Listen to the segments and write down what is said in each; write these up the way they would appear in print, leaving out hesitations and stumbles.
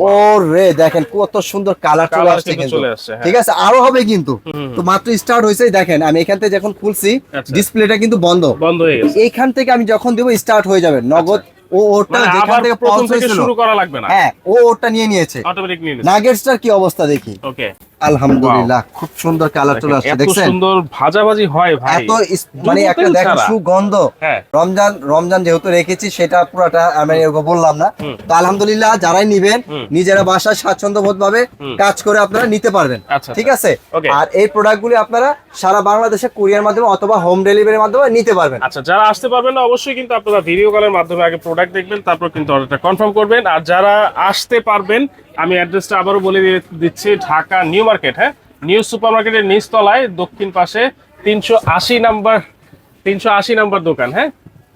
ওরে দেখেন কত সুন্দর কালার চলে আসছে কিন্তু। ঠিক আছে, আরো হবে কিন্তু। তো মাত্র স্টার্ট হয়েছে, দেখেন আমি এখান থেকে যখন খুলছি ডিসপ্লেটা কিন্তু বন্ধ হয়ে গেছে। এইখান থেকে আমি যখন দেবো স্টার্ট হয়ে যাবে নগদ। ও ওটা যেখান থেকে প্রথম থেকে শুরু করা লাগবে না। হ্যাঁ, ও ওটা নিয়ে নিয়েছে, অটোমেটিক নিয়ে নিয়েছে। নাগেটসটার কি অবস্থা দেখি। ওকে, আলহামদুলিল্লাহ খুব সুন্দর কালার চলে আসছে, এত দেখছেন সুন্দর ভাজাভাজি হয় ভাই, এত মানে একটা দেখেন সুগন্ধ। রমজান যেহেতু রেখেছি সেটা পুরাটা আমি বললাম না। তো আলহামদুলিল্লাহ যারাই নিবেন নিজেরা বাসায় স্বাচ্ছন্দ্য বোধ ভাবে কাজ করে আপনারা নিতে পারবেন। ঠিক আছে, আর এই প্রোডাক্টগুলি আপনারা সারা বাংলাদেশে কুরিয়ার মাধ্যমে অথবা হোম ডেলিভারির মাধ্যমে নিতে পারবেন। আচ্ছা, যারা আসতে পারবেন না অবশ্যই কিন্তু আপনারা ভিডিও কলের মাধ্যমে আগে প্রোডাক্ট দেখবেন, তারপর কিন্তু অর্ডারটা কনফার্ম করবেন। আর যারা আসতে পারবেন আমি অ্যাড্রেসটা আবারও বলে দিচ্ছি, ঢাকা নিউ মার্কেট, হ্যাঁ, নিউ সুপার মার্কেটের নিচতলায় দক্ষিণ পাশে 380 নাম্বার দোকান, হ্যাঁ,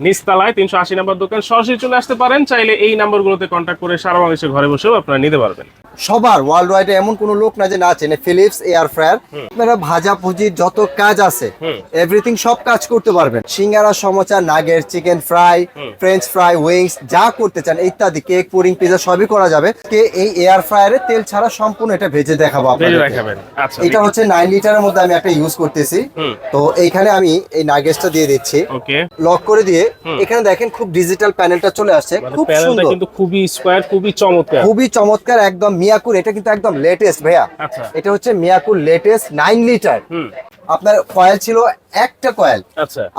নিচতলায় 380 নাম্বার দোকান। সরাসরি চলে আসতে পারেন, চাইলে এই নাম্বারগুলোতে কন্ট্যাক্ট করে সারা বাংলাদেশে ঘরে বসেও আপনারা নিতে পারবেন। সবার ওয়ার্ল্ড ওয়াইডে এমন কোন লোক না যে না চেনে ফিলিপস এয়ার ফ্রায়ার। আপনারা ভাজা ভুজি যত কাজ আছে এভরিথিং সব কাজ করতে পারবেন। সিঙ্গারা, samosa, nugget, chicken fry, French fry, wings যা করতে চান ইত্যাদি, কেক, পুডিং, পিজা সবই করা যাবে। এই এয়ার ফ্রায়ারে তেল ছাড়া সম্পূর্ণ এটা ভেজে দেখাবো আপনাদের। আচ্ছা, এটা হচ্ছে 9 লিটারের মধ্যে আমি একটা ইউজ করতেছি। তো এইখানে আমি এই নাগেটসটা দিয়ে দিচ্ছি, ওকে, লক করে দিয়ে এখানে দেখেন খুব ডিজিটাল প্যানেলটা চলে আসছে, খুব সুন্দর কিন্তু খুবই স্কয়ার, খুবই চমৎকার একদম মিয়াকুর। এটা কিন্তু একদম লেটেস্ট ভাইয়া। এটা হচ্ছে মিয়াকুর লেটেস্ট 9 লিটার। আপনার কয়েল ছিল একটা কয়েল,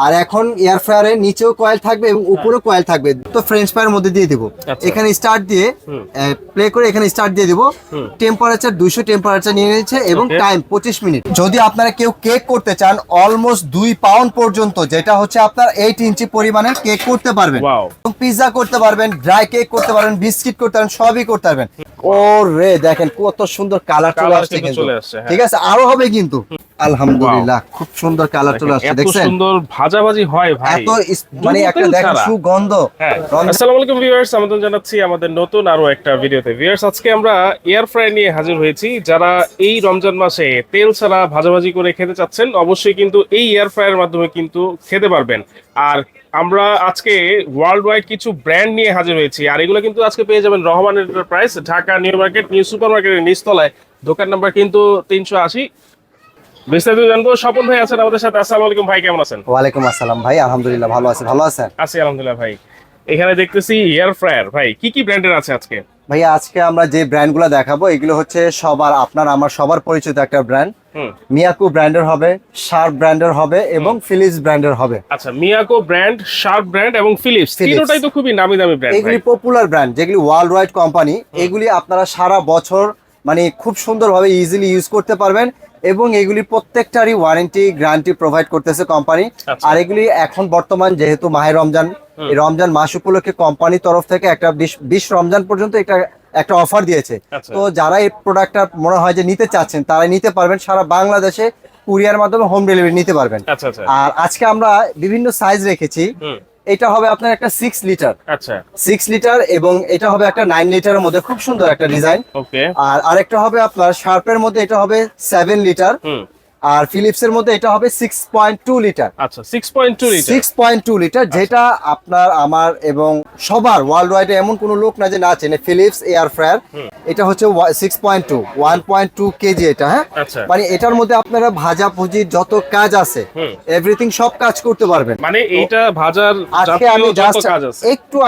আর এখন এয়ার ফ্রায়ারের নিচেও কয়েল থাকবে এবং উপরেও কয়েল থাকবে। তো ফ্রেঞ্চ ফ্রাইয়ের মধ্যে দিয়ে দিব, এখানে স্টার্ট দিয়ে প্লে করে এখানে স্টার্ট দিয়ে দিব। টেম্পারেচার 200 টেম্পারেচার নিয়ে নিয়েছে এবং টাইম 25 মিনিট। যদি আপনারা কেউ কেক করতে চান অলমোস্ট 2 পাউন্ড পর্যন্ত, যেটা হচ্ছে আপনার 8 ইঞ্চি পরিমাণের কেক করতে পারবেন, এবং পিৎজা করতে পারবেন, ড্রাই কেক করতে পারবেন, বিস্কিট করতে পারবেন, সবই করতে পারবেন। ওরে দেখেন কত সুন্দর কালার চলে আসছে কিন্তু। ঠিক আছে, আরো হবে কিন্তু। আলহামদুলিল্লাহ খুব সুন্দর কালার চলে আসছে, দেখছেন এত সুন্দর ভাজাভাজি হয় ভাই, এত মানে একটা দেখেন সুগন্ধ। আসসালামু আলাইকুম ভিউয়ার্স, আমন্ত্রণ জানাচ্ছি আমাদের নতুন আরো একটা ভিডিওতে। ভিউয়ার্স, আজকে আমরা এয়ার ফ্রায়ার নিয়ে হাজির হয়েছি। যারা এই রমজান মাসে তেল ছাড়া ভাজাভাজি করে খেতে চাচ্ছেন অবশ্যই কিন্তু এই এয়ার ফ্রায়ারের মাধ্যমে কিন্তু খেতে পারবেন। আর আমরা আজকে ওয়ার্ল্ড ওয়াইড কিছু ব্র্যান্ড নিয়ে হাজির হয়েছি, আর এগুলো কিন্তু আজকে পেয়ে যাবেন Rahman enterprise, Dhaka new market, new super মার্কেটের নিচতলায়। দোকান নাম্বার কিন্তু 380। বিস্তারিত জানবো, স্বপন ভাই আছেন আমাদের সাথে। আসসালামু আলাইকুম ভাই, কেমন আছেন? ওয়ালাইকুম আসসালাম ভাই, আলহামদুলিল্লাহ ভালো আছি। ভালো আছেন? আছি আলহামদুলিল্লাহ ভাই। এখানে দেখতেছি এয়ার ফ্রায়ার, ভাই কি কি ব্র্যান্ডের আছে আজকে? ভাইয়া আজকে আমরা যে ব্র্যান্ডগুলো দেখাবো এগুলো হচ্ছে সবার আপনার আমার সবার পরিচিত একটা ব্র্যান্ড। মিয়াকো ব্র্যান্ডের হবে, শার্প ব্র্যান্ডের হবে এবং ফিলিপস ব্র্যান্ডের হবে। আচ্ছা, মিয়াকো ব্র্যান্ড, শার্প ব্র্যান্ড এবং ফিলিপস, তিনটাই তো খুবই নামি দামি ব্র্যান্ড। এগুলি পপুলার ব্র্যান্ড, যেগুলি ওয়ার্ল্ড ওয়াইড কোম্পানি। এগুলি আপনারা সারা বছর মানে খুব সুন্দরভাবে ইজিলি ইউজ করতে পারবেন, এবং এগুলি প্রত্যেকটারই ওয়ারেন্টি গ্যারান্টি প্রোভাইড করতেছে কোম্পানি। আর এগুলি এখন বর্তমান যেহেতু মাহে রমজান, এই রমজান মাস উপলক্ষে কোম্পানির তরফ থেকে একটা 20 রমজান পর্যন্ত একটা অফার দিয়েছে। তো যারা এই প্রোডাক্টটা মনে হয় যে নিতে চাচ্ছেন তারা নিতে পারবেন, সারা বাংলাদেশে কুরিয়ার মাধ্যমে হোম ডেলিভারি নিতে পারবেন। আর আজকে আমরা বিভিন্ন সাইজ রেখেছি। এটা হবে আপনার একটা 6 লিটার, আচ্ছা 6 লিটার, এবং এটা হবে একটা 9 লিটারের মধ্যে, খুব সুন্দর একটা ডিজাইন। আর আরেকটা হবে আপনার শার্পের মধ্যে, এটা হবে 7 লিটার, আর ফিলিপসের মধ্যে এটা হবে 6.2 লিটার। আচ্ছা, 6.2 লিটার, যেটা আপনার আমার এবং সবার ওয়ার্ল্ড ওয়াইডে এমন কোন লোক না যে না চেনে ফিলিপস এয়ার ফ্রায়ার। এটা হচ্ছে 1.2 কেজি এটা, হ্যাঁ, মানে এটার মধ্যে আপনারা ভাজা ভুজি যত কাজ আছে এভরিথিং সব কাজ করতে পারবেন। মানে এইটা ভাজার আজকে আমি জাস্ট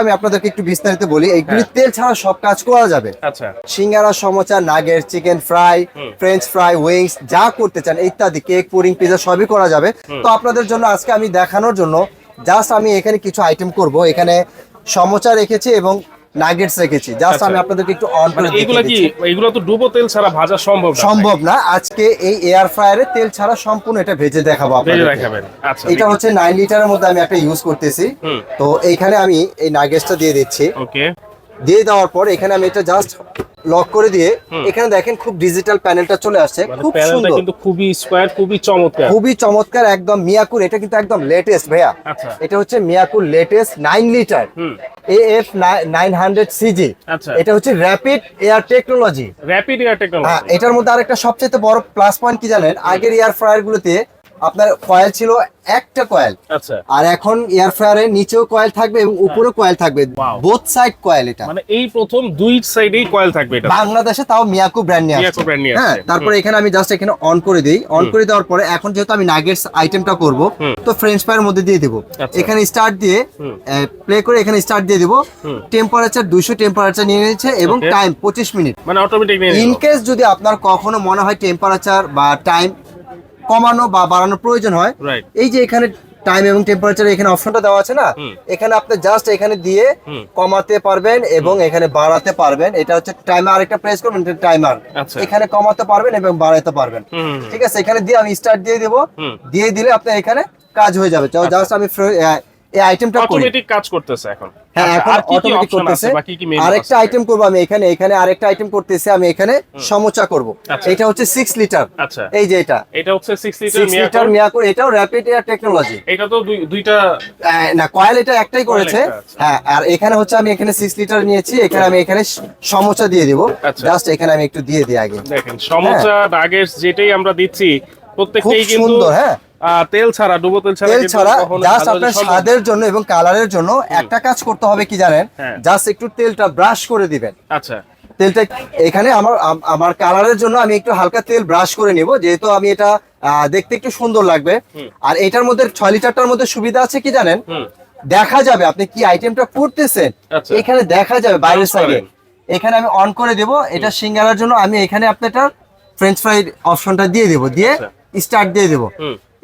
আমি আপনাদেরকে একটু বিস্তারিত বলি। এইগুলি তেল ছাড়া সব কাজ করা যাবে। আচ্ছা, সিঙ্গারা, samosa, nugget, chicken fry, French fry, wings যা করতে চান ইত্যাদি, কেক, পুডিং, পিজা সবই করা যাবে। তো আপনাদের জন্য আজকে আমি দেখানোর জন্য জাস্ট আমি এখানে কিছু আইটেম করব। এখানে সমোসা রেখেছি এবং নাগেটস রেখেছি, জাস্ট আমি আপনাদেরকে একটু অন করে দেখিয়ে দিচ্ছি। এগুলো তো ডুবো তেল ছাড়া ভাজা সম্ভব না। আজকে এই এয়ার ফ্রায়ারে তেল ছাড়া সম্পূর্ণ এটা ভেজে দেখাবো আপনাদের। আচ্ছা, এটা হচ্ছে 9 লিটারের মধ্যে আমি একটা ইউজ করতেছি। তো এইখানে আমি এই নাগেটসটা দিয়ে দিচ্ছি। ওকে, দিয়ে দেওয়ার পর এখানে আমি এটা জাস্ট লক করে দিয়ে এখানে দেখেন খুব ডিজিটাল প্যানেলটা চলে আসছে, খুব সুন্দর, কিন্তু খুবই স্কয়ার, খুবই চমৎকার একদম মিয়াকুর। এটা কিন্তু একদম লেটেস্ট ভাইয়া। এটা হচ্ছে মিয়াকুর লেটেস্ট 9 লিটার AF 900 CG। এটা হচ্ছে র‍্যাপিড এয়ার টেকনোলজি। হ্যাঁ, এটার মধ্যে আরেকটা সবচেয়ে বড় প্লাস পয়েন্ট কি জানেন, আগের এয়ার ফ্রায়ার গুলোতে আপনার কয়েল ছিল একটা কয়েল, আচ্ছা আর এখন এয়ার ফ্রায়ারের নিচেও কয়েল থাকবে এবং উপরেও কয়েল থাকবে, Wow. Both side coil. এটা মানে এই প্রথম দুই সাইডেই কয়েল থাকবে এটা বাংলাদেশে, তাও মিয়াকো ব্র্যান্ড নিয়ে মিয়াকো আসছে। brand নিয়ে হ্যাঁ, আসছে। তারপরে এখানে আমি জাস্ট এখানে অন করে দিই। অন করে দেওয়ার পরে এখন যেহেতু আমি নাগেটস আইটেমটা করব, তো ফ্রেঞ্চ ফ্রাইয়ের মধ্যে দিয়ে দিব। আচ্ছা। এখানে স্টার্ট দিয়ে প্লে করে এখানে স্টার্ট দিয়ে দিব। টেম্পারেচার 200 টেম্পারেচার নিয়ে নিয়েছে এবং Okay. Time 25 minute. মানে অটোমেটিক নিয়ে ইন নিল। কেস যদি আপনার কখনো মনে হয় টেম্পারেচার বা টাইম কমানো বা বাড়ানোর প্রয়োজন হয়, রাইট এই যে এখানে টাইম এবং টেম্পারেচার এখানে অপশনটা দেওয়া আছে না, এখানে আপনি জাস্ট এখানে দিয়ে কমাতে পারবেন এবং এখানে বাড়াতে পারবেন। এটা হচ্ছে টাইমার, আরেকটা প্রেস করবেন, এটা টাইমার। আচ্ছা। এখানে কমাতে পারবেন এবং বাড়াতে পারবেন। হুম। ঠিক আছে, এখানে দিয়ে আমি স্টার্ট দিয়ে দেব। দিয়ে দিলে আপনার এখানে কাজ হয়ে যাবে। জাস্ট আমি এই আইটেমটা করি। অটোমেটিক কাজ করতেছে এখন। হ্যাঁ, আচ্ছা, এখন আর কি কি অটোমেটিক অপশন করতেছে। আছে বা কি কি মেনু আরেকটা আইটেম করব আমি এখানে আরেকটা আইটেম করতেছি আমি এখানে সমোচা করব। আচ্ছা। এটা হচ্ছে 6 লিটার। আচ্ছা এই যে এটা এটা হচ্ছে 6 লিটার 6 লিটার মিয়াকো, এটাও র‍্যাপিড এয়ার টেকনোলজি। এটা তো দুইটা না, কয়েল এটা একটাই করেছে। একটা, আচ্ছা। হ্যাঁ, আর এখানে হচ্ছে আমি এখানে 6 লিটার নিয়েছি। এখানে আমি এখানে সমোচা দিয়ে দিব। আচ্ছা। জাস্ট এখানে আমি একটু দিয়ে দিই আগে। দেখেন সমোসা নাগেটস যেটাই আমরা দিচ্ছি খুব প্রত্যেকটাই কিন্তু সুন্দর। হ্যাঁ, তেল ছাড়া, ডুবো তেল ছাড়া তেল কিন্তু ছাড়া কখনো জাস্ট ভালো আপনার সম্ভব না। স্বাদের জন্য এবং কালারের জন্য একটা কাজ করতে হবে কি জানেন, হ্যাঁ। জাস্ট একটু তেলটা ব্রাশ করে দিবেন। আচ্ছা তেলটা এখানে আমার কালারের জন্য আমি একটু হালকা তেল ব্রাশ করে নিব, যেহেতু আমি এটা দেখতে একটু সুন্দর লাগবে। আর এটার মধ্যে 6 লিটারটার মধ্যে সুবিধা আছে কি জানেন, দেখা যাবে আপনি কি আইটেমটা করতেছেন। আচ্ছা। এখানে দেখা যাবে বাইরের সাইডে। Transparent। এখানে আমি অন করে দেব। এটা সিঙ্গারার জন্য আমি এখানে আপনারটা ফ্রেঞ্চ ফ্রাই অপশনটা দিয়ে দেব, দিয়ে আচ্ছা। স্টার্ট দিয়ে দেব।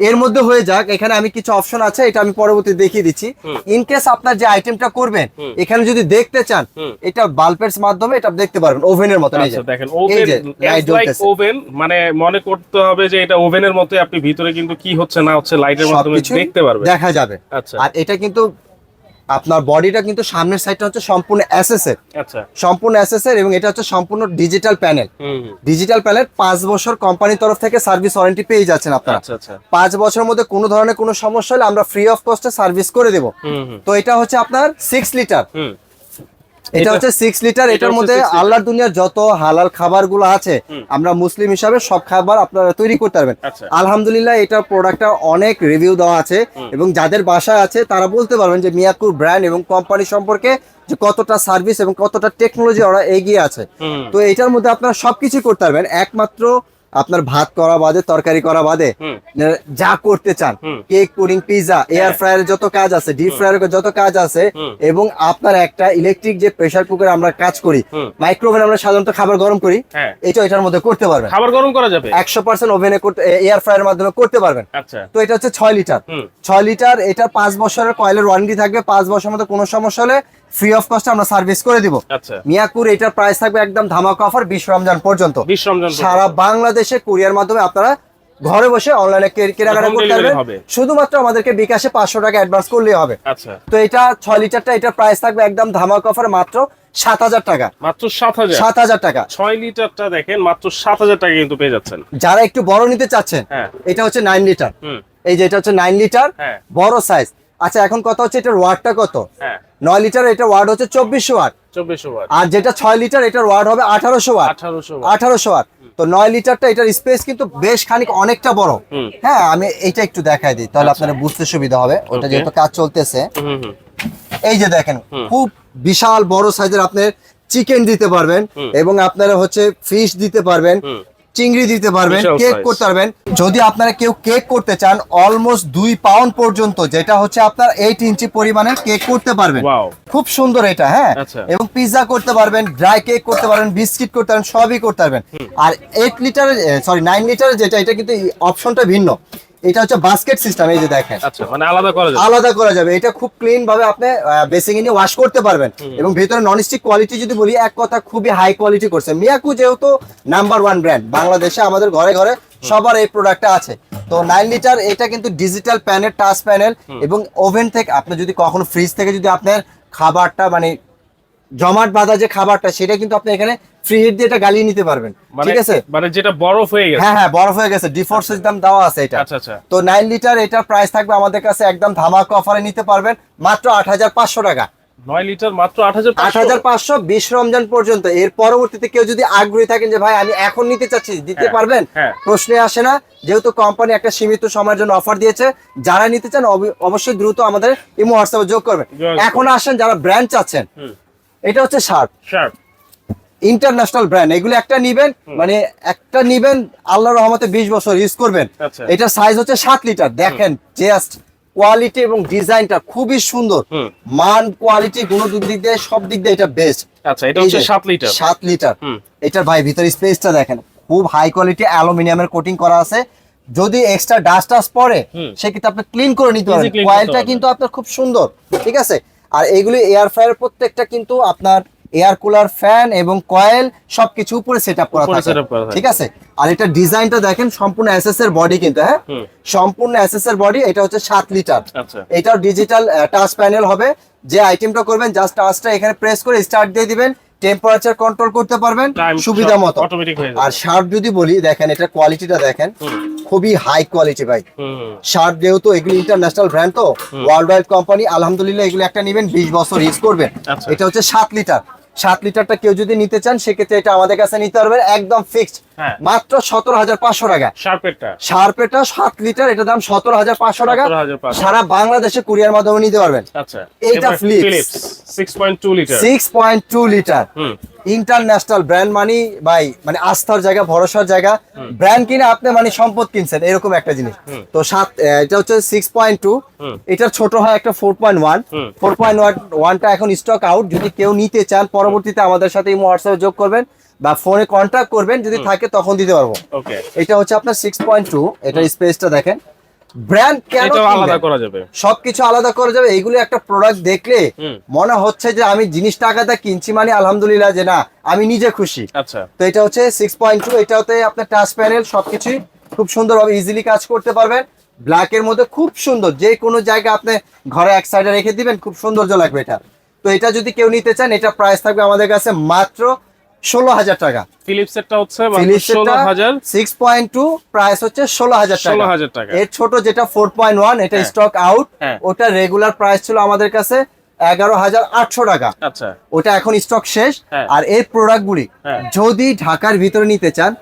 এর মধ্যে হয়ে যাক। এখানে আমি কিছু অপশন আছে, এটা আমি পরবর্তী দেখিয়ে দিচ্ছি। ইন কেস আপনার যে আইটেমটা করবেন এখানে যদি দেখতে চান, এটা বাল্বের মাধ্যমে এটা দেখতে পারবেন, ওভেনের মতো। এই যে আচ্ছা দেখেন এই ওভেন যে লাইট লাইক জ্বলতেছে। ওভেন, মানে মনে করতে হবে যে এটা ওভেনের মতোই, আপনি ভিতরে কিন্তু কি হচ্ছে না হচ্ছে লাইটের মাধ্যমে সবকিছু দেখতে পারবেন। দেখা যাবে। আচ্ছা আর এটা কিন্তু আপনার বডিটা কিন্তু সামনের সাইডটা হচ্ছে সম্পূর্ণ এসএস এর, আচ্ছা সম্পূর্ণ এসএস এর, এবং এটা হচ্ছে সম্পূর্ণ ডিজিটাল প্যানেল। ডিজিটাল প্যানেল 5 বছর কোম্পানির তরফ থেকে সার্ভিস ওয়ারেন্টি পেয়ে যাচ্ছেন আপনারা। আচ্ছা আচ্ছা 5 বছরের মধ্যে কোনো ধরনের কোনো সমস্যা হলে আমরা ফ্রি অফ কস্টে সার্ভিস করে দেব। তো এটা হচ্ছে আপনার 6 লিটার। এটা হচ্ছে 6 লিটার। এটা এটার হচ্ছে মধ্যে 6 লিটার। আল্লাহর দুনিয়ার যত হালাল খাবারগুলো আছে, আমরা মুসলিম হিসাবে সব খাবার আপনারা তৈরি করতে পারবেন। আচ্ছা। আলহামদুলিল্লাহ, এটা প্রোডাক্টটা অনেক রিভিউ দেওয়া আছে এবং যাদের বাসায় আছে তারা বলতে পারবেন যে মিয়াকুর ব্র্যান্ড এবং কোম্পানি সম্পর্কে যে কতটা সার্ভিস এবং কতটা টেকনোলজি ওরা এগিয়ে আছে। তো এটার মধ্যে আপনারা সবকিছু করতে পারবেন, একমাত্র আপনার ভাত করা বাদে, তরকারি করা বাদে যা করতে চান, কেক, পুডিং, পিৎজা, এয়ার ফ্রায়ারের যত কাজ আছে, ডিপ ফ্রায়ারের যত কাজ আছে, এবং আপনার একটা ইলেকট্রিক যে প্রেসার কুকারে আমরা কাজ করি, মাইক্রোওভেন আমরা সাধারণত খাবার গরম করি, হ্যাঁ। এটার মধ্যে করতে পারবেন। খাবার গরম করা যাবে 100% ওভেনে করতে, এয়ার ফ্রায়ারের মাধ্যমে করতে পারবেন। আচ্ছা তো এটা হচ্ছে 6 লিটার। 6 লিটার, এটা 5 বছরের কয়েলের ওয়ারেন্টি থাকবে। 5 বছরের মধ্যে কোনো সমস্যা হলে ফ্রি অফ কস্টে আমরা সার্ভিস করে দিব। আচ্ছা মিয়াকুর এটার প্রাইস থাকবে একদম ধামাকা অফার 20 রমজান পর্যন্ত। 20 রমজান পর্যন্ত। সারা বাংলাদেশে কুরিয়ার মাধ্যমে আপনারা ঘরে বসে অনলাইনে কেনাকাটা Home করতে delivery পারবেন। হবে। শুধুমাত্র আমাদেরকে বিকাশে 500 টাকা অ্যাডভান্স করলেই হবে। আচ্ছা তো এটা 6 লিটারটা, এটার প্রাইস থাকবে একদম ধামাকা অফার মাত্র 7000 টাকা। মাত্র 7000 7000 টাকা। 6 লিটারটা দেখেন মাত্র 7000 টাকা কিন্তু পেয়ে যাচ্ছেন। যারা একটু বড় নিতে চাচ্ছেন, হ্যাঁ। এটা হচ্ছে 9 লিটার। হুম এই যে এটা হচ্ছে 9 লিটার, হ্যাঁ। বড় সাইজ। আচ্ছা, এখন কথা হচ্ছে এটার ওয়াটটা কত। হ্যাঁ 9 লিটার এটা ওয়াট হচ্ছে 2400 ওয়াট, 2400 ওয়াট, আর যেটা 6 লিটার এটার ওয়াট হবে 1800 ওয়াট। 1800 ওয়াট। 1800 ওয়াট। তো 9 লিটারটা এটার স্পেস কিন্তু বেশ খানিক অনেকটা বড়। হ্যাঁ, আমি এটা একটু দেখাই দিই তাহলে আপনারা বুঝতে সুবিধা হবে। ওটা Okay. যেহেতু কাজ চলতেছে, হুম হুম এই যে দেখেন খুব বিশাল বড় সাইজের আপনার চিকেন দিতে পারবেন এবং আপনারা হচ্ছে ফিশ দিতে পারবেন, চিংড়ি দিতে পারবেন, বিশাল কেক size। করতে পারবেন। যদি আপনারা কেউ কেক করতে চান, অলমোস্ট 2 পাউন্ড পর্যন্ত, যেটা হচ্ছে আপনার 8 ইঞ্চি পরিমাণের কেক করতে পারবেন। Wow. খুব সুন্দর এটা। হ্যাঁ, আচ্ছা। এবং পিৎজা করতে পারবেন, ড্রাই কেক করতে পারবেন, বিস্কিট করতে পারবেন, সবই করতে পারবেন। আর 8 লিটারের, সরি 9 লিটারের যেটা, এটা কিন্তু অপশনটা ভিন্ন। এটা হচ্ছে বাস্কেট সিস্টেম। এই যে দেখেন, আচ্ছা মানে আলাদা করা যাবে। আলাদা করা যাবে। এটা খুব ক্লিন ভাবে আপনি বেসিং নিয়ে ওয়াশ করতে পারবেন। এবং ভেতরে ননস্টিক কোয়ালিটি যদি বলি, এক কথা খুবই হাই কোয়ালিটি করছে মিয়াকু। যেহেতু নাম্বার 1 ব্র্যান্ড বাংলাদেশে, আমাদের ঘরে ঘরে সবার এই প্রোডাক্টটা আছে। তো 9 লিটার এটা কিন্তু ডিজিটাল প্যানেল, টাচ প্যানেল, এবং ওভেন থেকে আপনি যদি কখনো ফ্রিজ থেকে যদি আপনার খাবারটা মানে জমাট বাঁধা যে খাবারটা, সেটা কিন্তু আপনি এখানে ফ্রি হিট দিয়ে এটা গালিয়ে নিতে পারবেন। ঠিক আছে, মানে যেটা বরফ হয়ে গেছে। হ্যাঁ হ্যাঁ, বরফ হয়ে গেছে, ডিফোর্স সিস্টেম দেওয়া আছে এটা। আচ্ছা আচ্ছা তো 9 লিটার এটার প্রাইস থাকবে আমাদের কাছে একদম ধামাকা অফারে নিতে পারবেন মাত্র 8500 টাকা। 9 লিটার মাত্র 8500। 8500 20 রমজান পর্যন্ত। এর পরবর্তীতে কেউ যদি আগ্রহী থাকেন যে ভাই আমি এখন নিতে চাচ্ছি, দিতে হ্যাঁ, পারবেন? হ্যাঁ। প্রশ্নে আসে না, যেহেতু কোম্পানি একটা সীমিত সময়ের জন্য অফার দিয়েছে। যারা নিতে চান অবশ্যই দ্রুত আমাদের ইমো হোয়াটসঅ্যাপে যোগ করবেন। এখন আসেন যারা ব্র্যান্ড চাচ্ছেন, এটা হচ্ছে শার্প ইন্টারন্যাশনাল ব্র্যান্ড। এগুলো একটা নিবেন, মানে একটা নিবেন আল্লাহর রহমতে 20 বছর ইউজ করবেন। আচ্ছা। এটা সাইজ হচ্ছে 7 লিটার। দেখেন জাস্ট কোয়ালিটি এবং ডিজাইনটা খুবই সুন্দর। মান কোয়ালিটি গুণ দিক দিয়ে সব দিক দিয়ে এটা বেস্ট। আচ্ছা, এটা হচ্ছে 7 লিটার। 7 লিটার। এটার ভাই ভিতর স্পেসটা দেখেন, খুব হাই কোয়ালিটি অ্যালুমিনিয়ামের কোটিং করা আছে। যদি এক্সট্রা ডাস্ট পড়ে সেক্ষেত্রে আপনি ক্লিন করে নিতে পারবেন। কয়েলটা কিন্তু আপনার খুব সুন্দর, ঠিক আছে। আর এইগুলি এয়ার ফ্রায়ার প্রত্যেকটা কিন্তু আপনার এয়ার কুলার, ফ্যান এবং কয়েল সবকিছু উপরে সেটআপ করা থাকে, ঠিক আছে। আর এটা ডিজাইনটা দেখেন, সম্পূর্ণ এসএস এর বডি কিন্তু, হ্যাঁ সম্পূর্ণ এসএস এর বডি। এটা হচ্ছে 7 লিটার। এটাও ডিজিটাল টাচ প্যানেল হবে। যে আইটেমটা করবেন জাস্ট টাচটা এখানে প্রেস করে স্টার্ট দিয়ে দিবেন, টেম্পারেচার কন্ট্রোল করতে পারবেন সুবিধা মতো। আর শার্প যদি বলি, দেখেন এটা কোয়ালিটিটা দেখেন, খুবই হাই কোয়ালিটি ভাই। শার্প যেহেতু এগুলো ইন্টারন্যাশনাল ব্র্যান্ড, তো ওয়ার্ল্ড ওয়াইড কোম্পানি, আলহামদুলিল্লাহ এগুলো একটা নেবেন 20 বছর ইউজ করবেন। এটা হচ্ছে 7 লিটার। 7 লিটারটা কেউ যদি নিতে চান সেক্ষেত্রে এটা আমাদের কাছে নিতে পারবেন একদম ফিক্সড মাত্র 17,500 টাকা। শার্পেটা 7 লিটার, এটা দাম 17,500 টাকা। সারা বাংলাদেশে কুরিয়ার মাধ্যমে নিতে পারবেন। এটা Philips 6.2 litre. 6.2 litre international brand, ভাই মানে আস্থার জায়গা, ভরসার জায়গা। ব্র্যান্ড কিনে আপনি সম্পদ কিনছেন, এরকম একটা জিনিস। তো এটা হচ্ছে 6.2। এটার ছোট হয় একটা 4.1। 4.1টা এখন স্টক আউট। যদি কেউ নিতে চান পরবর্তীতে আমাদের সাথে ইমো হোয়াটসঅ্যাপে যোগ করবেন বা ফোনে কন্ট্যাক্ট করবেন, যদি থাকে তখন দিতে পারবো। এটা হচ্ছে আপনার 6.2। এটার স্পেসটা দেখেন। ব্র্যান্ড কেন আলাদা করা যাবে, সবকিছু আলাদা করা যাবে। এইগুলো একটা প্রোডাক্ট দেখলে মনে হচ্ছে যে আমি জিনিস টাকাটা কিনছি, মানে আলহামদুলিল্লাহ যে না আমি নিজে খুশি। তো এটা হচ্ছে 6.2। এটাতে আপনার টাচ প্যানেল সবকিছুই খুব সুন্দরভাবে ইজিলি কাজ করতে পারবেন। ব্ল্যাকের মধ্যে খুব সুন্দর, যে কোনো জায়গায় আপনি ঘরে এক সাইডে রেখে দিবেন, খুব সৌন্দর্য লাগবে এটা। তো এটা যদি কেউ নিতে চান, এটা প্রাইস থাকবে আমাদের কাছে মাত্র 16,000 টাকা। ফিলিপসেরটা হচ্ছে 16,000। 6.2 প্রাইস হচ্ছে 16,000 টাকা। এর ছোট যেটা 4.1, এটা স্টক আউট। ওটা রেগুলার প্রাইস ছিল আমাদের কাছে 11,800 টাকা। আচ্ছা, ওটা এখন স্টক শেষ। আর এই প্রোডাক্টগুলি যদি ঢাকার ভিতরে নিতে চান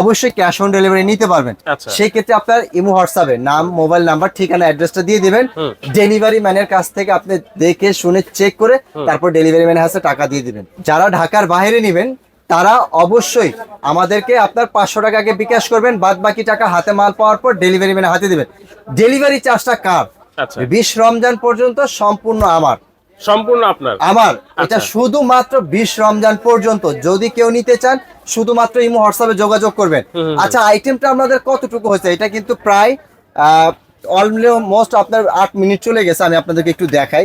অবশ্যই ক্যাশ অন ডেলিভারি নিতে পারবেন। সেই ক্ষেত্রে আপনার ইমো হোয়াটসঅ্যাপে নাম, মোবাইল নাম্বার, ঠিকানা, অ্যাড্রেসটা দিয়ে দিবেন। ডেলিভারি ম্যানের কাছ থেকে আপনি দেখে শুনে চেক করে তারপর ডেলিভারি ম্যানের হাতে টাকা দিয়ে দিবেন। যারা ঢাকার বাইরে নেবেন তারা অবশ্যই আমাদেরকে আপনার 500 টাকা আগে বিকাশ করবেন, বাদ বাকি টাকা হাতে মাল পাওয়ার পর ডেলিভারি ম্যানের হাতে দিবেন। ডেলিভারি চার্জটা কার? 20 রমজান পর্যন্ত সম্পূর্ণ আমার, সম্পূর্ণ আপনার, আমার। এটা শুধুমাত্র 20 রমজান পর্যন্ত। যদি কেউ নিতে চান শুধুমাত্র ইমো হোয়াটসঅ্যাপে যোগাযোগ করবেন। আচ্ছা, আইটেমটা আমাদের কতটুকু হয়েছে? এটা কিন্তু প্রায় অলমোস্ট আপনার 8 মিনিট চলে গেছে। আমি আপনাদেরকে একটু দেখাই।